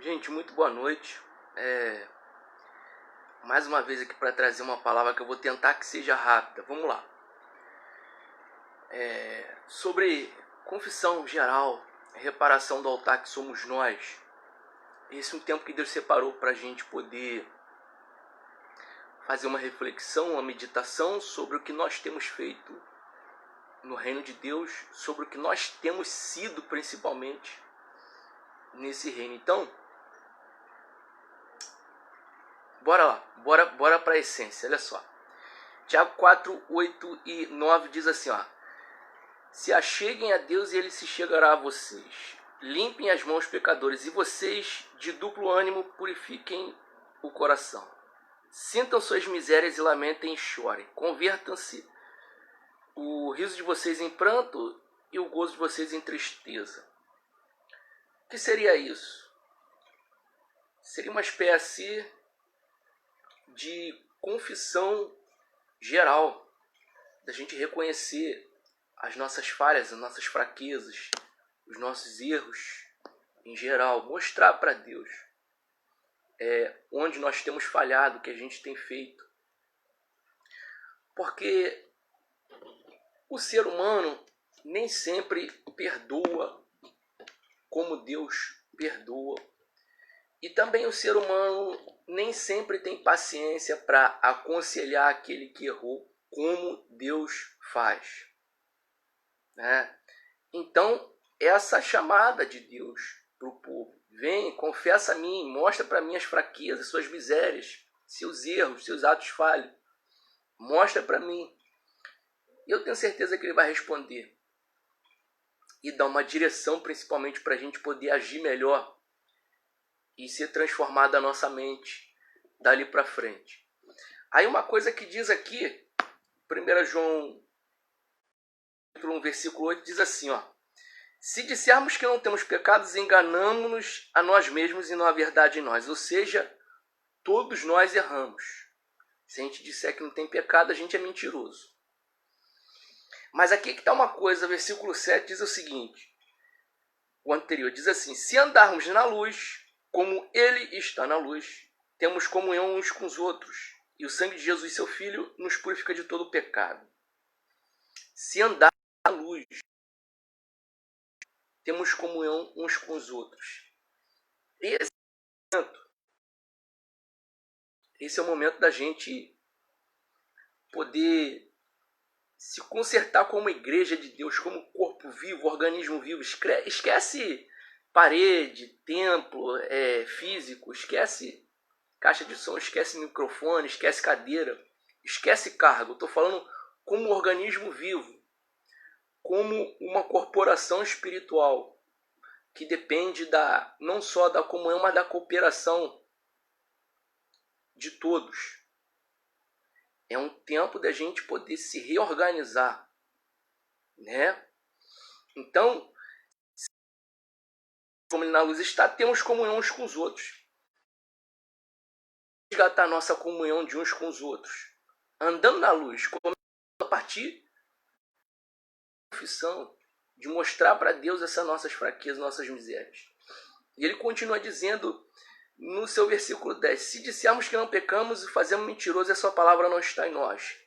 Gente, muito boa noite. Mais uma vez aqui para trazer uma palavra que eu vou tentar que seja rápida. Vamos lá. Sobre confissão geral, reparação do altar que somos nós. Esse é um tempo que Deus separou para a gente poder fazer uma reflexão, uma meditação sobre o que nós temos feito no reino de Deus, sobre o que nós temos sido principalmente nesse reino. Então, bora lá, bora para a essência, olha só. Tiago 4, 8 e 9 diz assim, ó. Se acheguem a Deus e Ele se chegará a vocês. Limpem as mãos, pecadores, e vocês, de duplo ânimo, purifiquem o coração. Sintam suas misérias e lamentem e chorem. Convertam-se o riso de vocês em pranto e o gozo de vocês em tristeza. O que seria isso? Seria uma espécie de confissão geral, da gente reconhecer as nossas falhas, as nossas fraquezas, os nossos erros em geral, mostrar para Deus onde nós temos falhado, o que a gente tem feito. Porque o ser humano nem sempre perdoa como Deus perdoa. E também o ser humano nem sempre tem paciência para aconselhar aquele que errou como Deus faz. Então, essa chamada de Deus para o povo. Vem, confessa a mim, mostra para mim as fraquezas, suas misérias, seus erros, seus atos falhos. Mostra para mim. E eu tenho certeza que Ele vai responder. E dar uma direção, principalmente, para a gente poder agir melhor e ser transformada a nossa mente dali para frente. Aí uma coisa que diz aqui, 1 João 1, versículo 8, diz assim, ó. Se dissermos que não temos pecados, enganamos-nos a nós mesmos e não há verdade em nós. Ou seja, todos nós erramos. Se a gente disser que não tem pecado, a gente é mentiroso. Mas aqui que está uma coisa, versículo 7 diz o seguinte. O anterior diz assim, se andarmos na luz, como Ele está na luz, temos comunhão uns com os outros. E o sangue de Jesus, seu Filho, nos purifica de todo pecado. Se andar na luz, temos comunhão uns com os outros. Esse é o momento da gente poder se consertar como igreja de Deus, como corpo vivo, organismo vivo. Esquece parede, templo físico, esquece caixa de som, esquece microfone, esquece cadeira, esquece cargo. Estou falando como organismo vivo, como uma corporação espiritual que depende não só da comunhão, mas da cooperação de todos. É um tempo da gente poder se reorganizar, né? Então, como na luz está, temos comunhão uns com os outros. Resgatar a nossa comunhão de uns com os outros. Andando na luz, a partir da confissão, de mostrar para Deus essas nossas fraquezas, nossas misérias. E ele continua dizendo no seu versículo 10, se dissermos que não pecamos e fazemos mentiroso, a sua palavra não está em nós.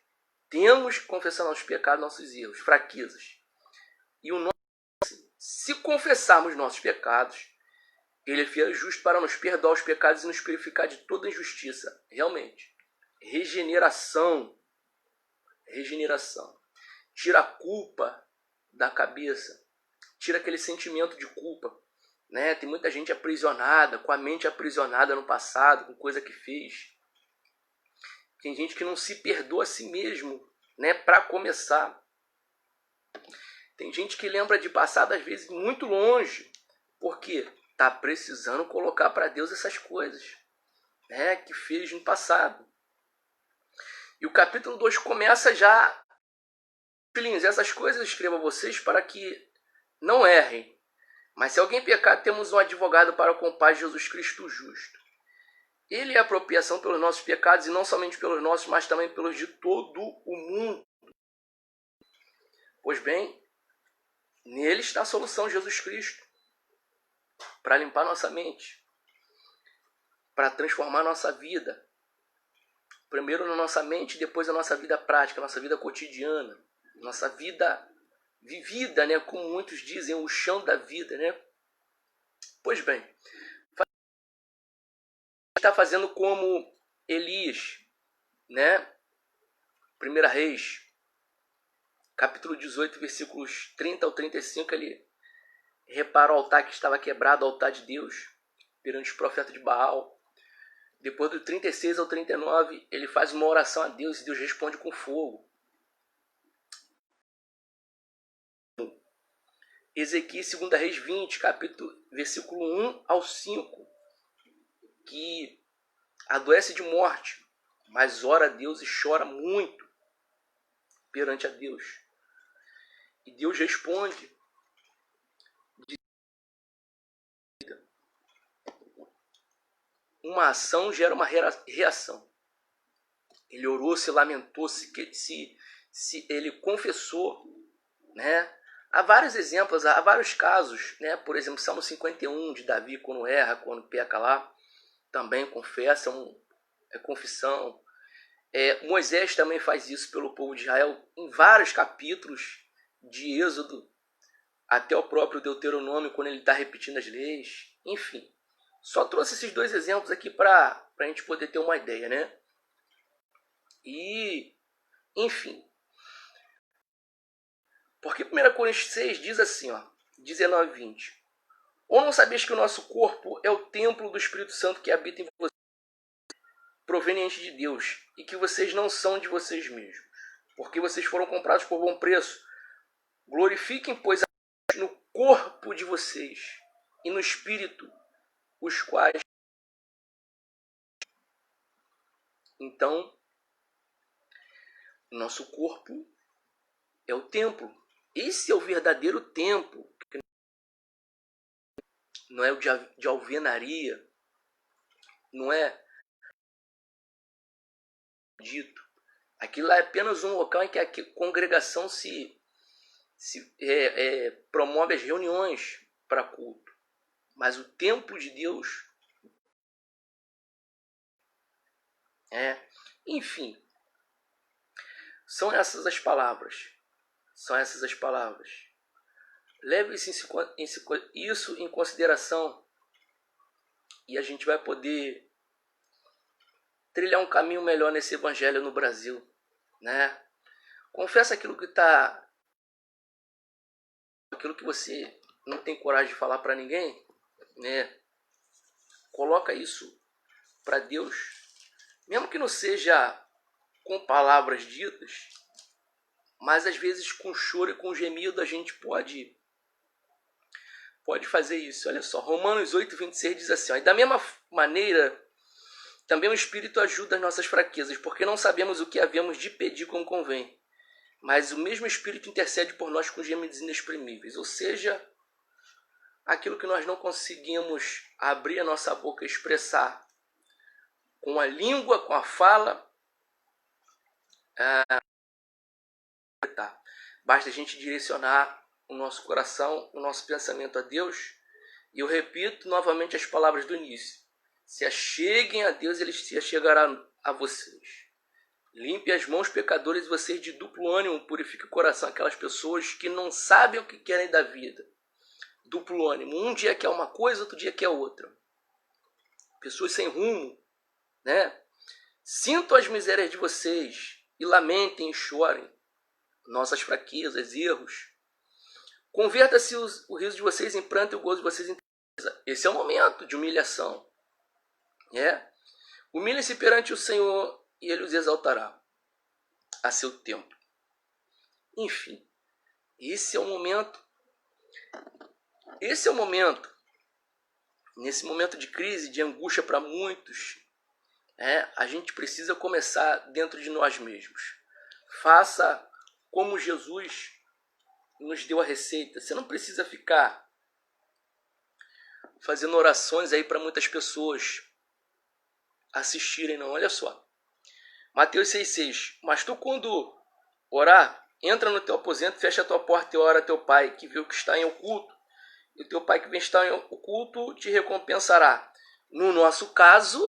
Temos que confessar nossos pecados, nossos erros, fraquezas. E se confessarmos nossos pecados, Ele é fiel e justo para nos perdoar os pecados e nos purificar de toda injustiça. Realmente. Regeneração. Tira a culpa da cabeça. Tira aquele sentimento de culpa. Né? Tem muita gente aprisionada, com a mente aprisionada no passado, com coisa que fez. Tem gente que não se perdoa a si mesmo, né? Para começar. Tem gente que lembra de passado, às vezes, muito longe. Por quê? Está precisando colocar para Deus essas coisas, né? Que fez no passado. E o capítulo 2 começa já. Filhinhos, essas coisas eu escrevo a vocês para que não errem. Mas se alguém pecar, temos um advogado para com o Pai, Jesus Cristo justo. Ele é a propiação pelos nossos pecados, e não somente pelos nossos, mas também pelos de todo o mundo. Pois bem, nele está a solução, Jesus Cristo, para limpar nossa mente. para transformar a nossa vida. Primeiro na nossa mente, depois na nossa vida prática, nossa vida cotidiana, nossa vida vivida, né? Como muitos dizem, o chão da vida, né? Pois bem, está fazendo como Elias, né? 1 Reis, capítulo 18, versículos 30 ao 35, ele repara o altar que estava quebrado, o altar de Deus, perante os profetas de Baal. Depois do 36 ao 39, ele faz uma oração a Deus e Deus responde com fogo. Ezequiel, 2 Reis 20, versículo 1 ao 5, que adoece de morte, mas ora a Deus e chora muito perante a Deus. E Deus responde. Uma ação gera uma reação. Ele orou, se lamentou, se ele confessou, né? Há vários exemplos, há vários casos, né? Por exemplo, Salmo 51 de Davi, quando erra, quando peca lá, também confessa, é confissão. Moisés também faz isso pelo povo de Israel em vários capítulos de Êxodo, até o próprio Deuteronômio, quando ele está repetindo as leis. Enfim, só trouxe esses dois exemplos aqui para a gente poder ter uma ideia, né? E, enfim, porque 1 Coríntios 6 diz assim, ó, 19 e 20. Ou não sabias que o nosso corpo é o templo do Espírito Santo que habita em vocês, proveniente de Deus, e que vocês não são de vocês mesmos, porque vocês foram comprados por bom preço. Glorifiquem, pois, a Deus no corpo de vocês e no Espírito, os quais... Então, nosso corpo é o templo. Esse é o verdadeiro templo. Não é o de alvenaria. Não é dito. Aquilo lá é apenas um local em que a congregação promove as reuniões para culto. Mas o templo de Deus... Enfim, são essas as palavras. Leve isso em consideração e a gente vai poder trilhar um caminho melhor nesse evangelho no Brasil, né? Confessa aquilo que você não tem coragem de falar para ninguém, né? Coloca isso para Deus, mesmo que não seja com palavras ditas, mas às vezes com choro e com gemido a gente pode fazer isso. Olha só, Romanos 8, 26 diz assim, ó, e da mesma maneira também o Espírito ajuda as nossas fraquezas, porque não sabemos o que havemos de pedir como convém, mas o mesmo Espírito intercede por nós com gemidos inexprimíveis. Ou seja, aquilo que nós não conseguimos abrir a nossa boca e expressar com a língua, com a fala, basta a gente direcionar o nosso coração, o nosso pensamento a Deus. E eu repito novamente as palavras do início. Se acheguem a Deus, Ele se achegará a vocês. Limpe as mãos, pecadores, vocês de duplo ânimo, purifique o coração. Aquelas pessoas que não sabem o que querem da vida. Duplo ânimo. Um dia quer uma coisa, outro dia quer outra. Pessoas sem rumo, né? Sintam as misérias de vocês e lamentem e chorem nossas fraquezas, erros. Converta-se o riso de vocês em pranto e o gozo de vocês em tristeza. Esse é o momento de humilhação. Humilhem-se perante o Senhor e Ele os exaltará a seu tempo. Enfim, esse é o momento. Nesse momento de crise, de angústia para muitos, a gente precisa começar dentro de nós mesmos. Faça como Jesus nos deu a receita. Você não precisa ficar fazendo orações aí para muitas pessoas assistirem, não. Olha só. Mateus 6,6. Mas tu, quando orar, entra no teu aposento, fecha a tua porta e ora a teu pai, que vê o que está em oculto. E o teu pai que vem estar em oculto te recompensará. no nosso caso,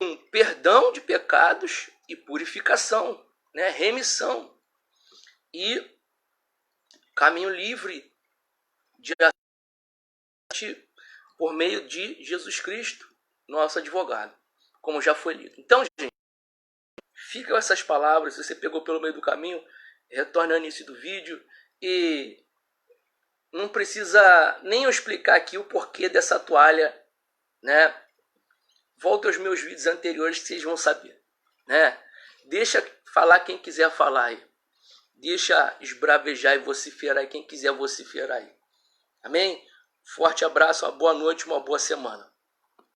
um perdão de pecados e purificação, né? Remissão e caminho livre de por meio de Jesus Cristo, nosso advogado, como já foi lido. Então, gente, ficam essas palavras. Se você pegou pelo meio do caminho, retorne ao início do vídeo e não precisa nem eu explicar aqui o porquê dessa toalha, né? Volte aos meus vídeos anteriores que vocês vão saber, né? Deixa falar quem quiser falar aí. Deixa esbravejar e vociferar aí quem quiser vociferar aí. Amém? Forte abraço, uma boa noite, uma boa semana.